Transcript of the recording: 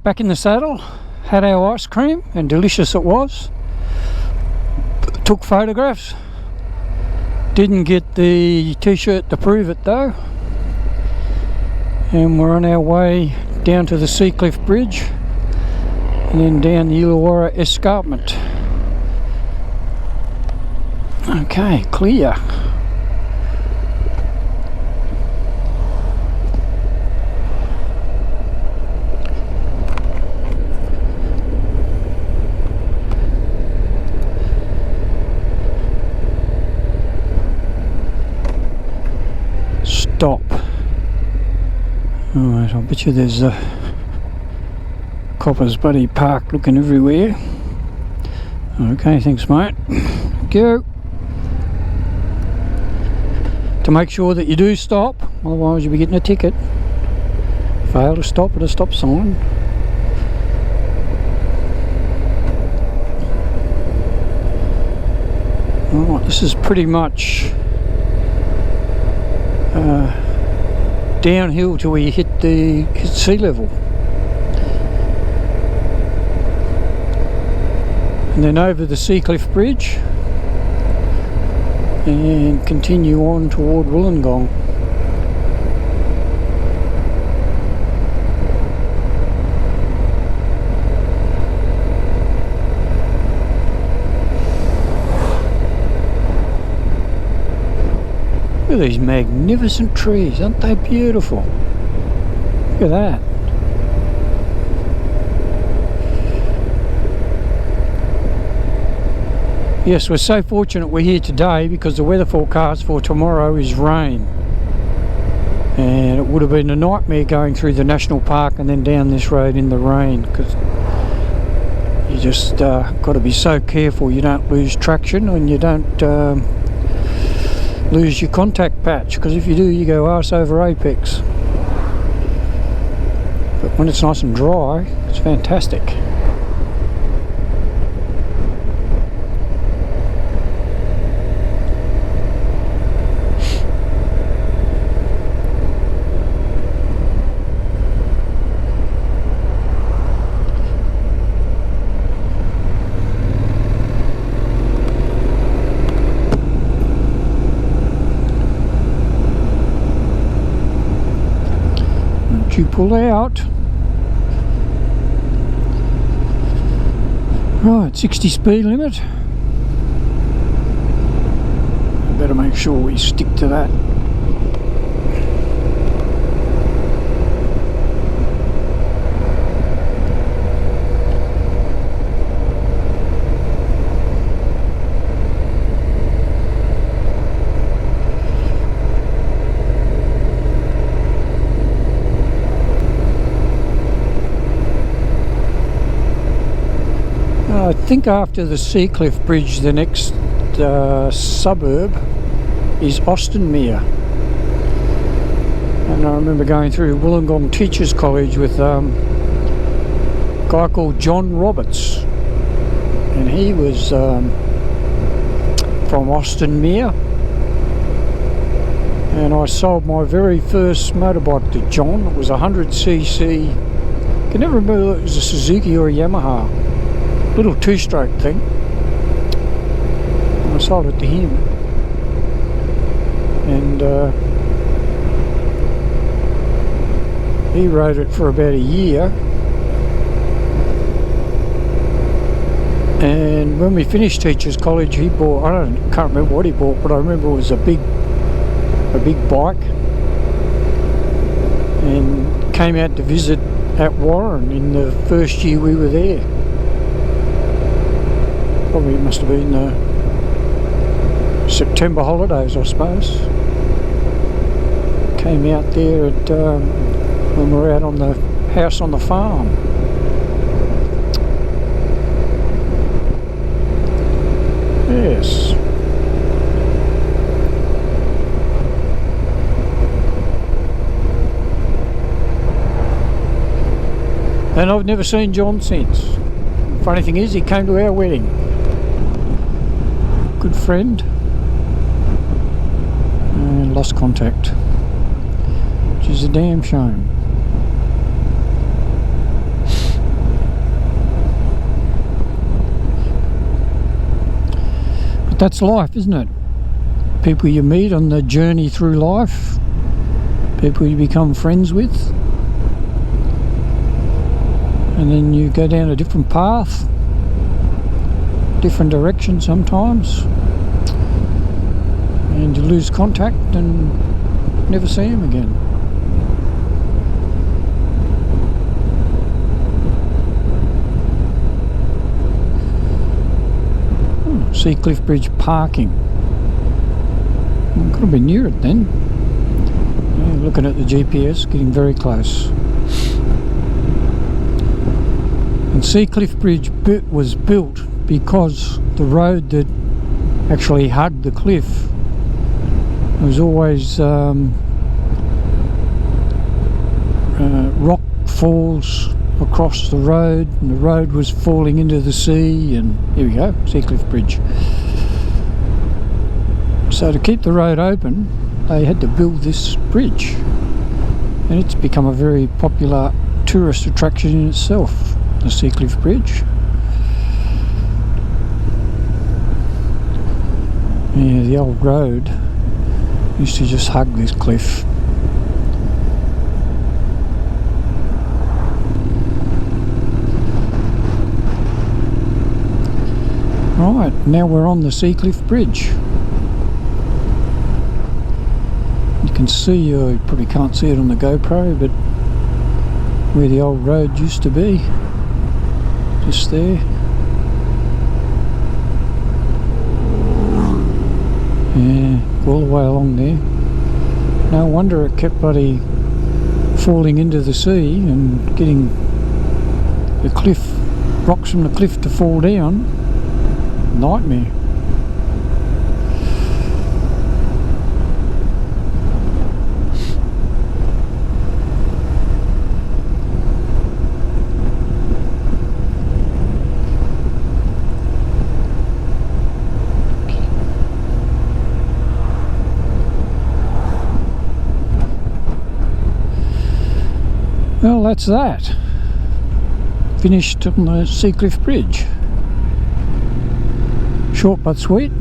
back in the saddle, had our ice cream, and delicious it was. Took photographs. Didn't get the t-shirt to prove it though. And we're on our way down to the Seacliff Bridge and then down the Illawarra Escarpment. Okay, clear. Stop. Alright, I'll bet you there's a Coppers Buddy Park looking everywhere. Okay, thanks mate. Thank you. To make sure that you do stop, otherwise you'll be getting a ticket. Fail to stop at a stop sign. Alright, this is pretty much downhill till we hit sea level, and then over the Seacliff Bridge and continue on toward Wollongong. Look at these magnificent trees, aren't they beautiful? Look at that. Yes, we're so fortunate we're here today because the weather forecast for tomorrow is rain. And it would have been a nightmare going through the national park and then down this road in the rain, because you just got to be so careful you don't lose traction and you don't lose your contact patch, because if you do you go arse over apex. But when it's nice and dry, it's fantastic. You pull out. Right, 60 speed limit. Better make sure we stick to that. I think after the Seacliff Bridge the next suburb is Austinmere, and I remember going through Wollongong Teachers College with a guy called John Roberts, and he was from Austinmere, and I sold my very first motorbike to John. It was a 100cc, I can never remember if it was a Suzuki or a Yamaha, little two-stroke thing. I sold it to him, and he rode it for about a year, and when we finished Teachers College he bought, can't remember what he bought, but I remember it was a big bike, and came out to visit at Warren in the first year we were there. Probably it must have been September holidays, I suppose. Came out there at when we were out on the house on the farm. Yes. And I've never seen John since. Funny thing is, he came to our wedding. Good friend, and lost contact, which is a damn shame. But that's life, isn't it? People you meet on the journey through life, people you become friends with, and then you go down a different path, different direction sometimes, and you lose contact and never see them again. Seacliff Bridge parking. Could have been near it then. Yeah, looking at the GPS, getting very close. And Seacliff Bridge was built because the road that actually hugged the cliff, there was always rock falls across the road, and the road was falling into the sea, and here we go, Seacliff Bridge. So to keep the road open, they had to build this bridge, and it's become a very popular tourist attraction in itself, the Seacliff Bridge. Yeah, the old road used to just hug this cliff. Right, now we're on the Seacliff Bridge. You can see, you probably can't see it on the GoPro, but where the old road used to be, just there. Yeah, all the way along there. No wonder it kept bloody falling into the sea and getting the cliff, rocks from the cliff to fall down. Nightmare. Well, that's that. Finished on the Seacliff Bridge. Short but sweet.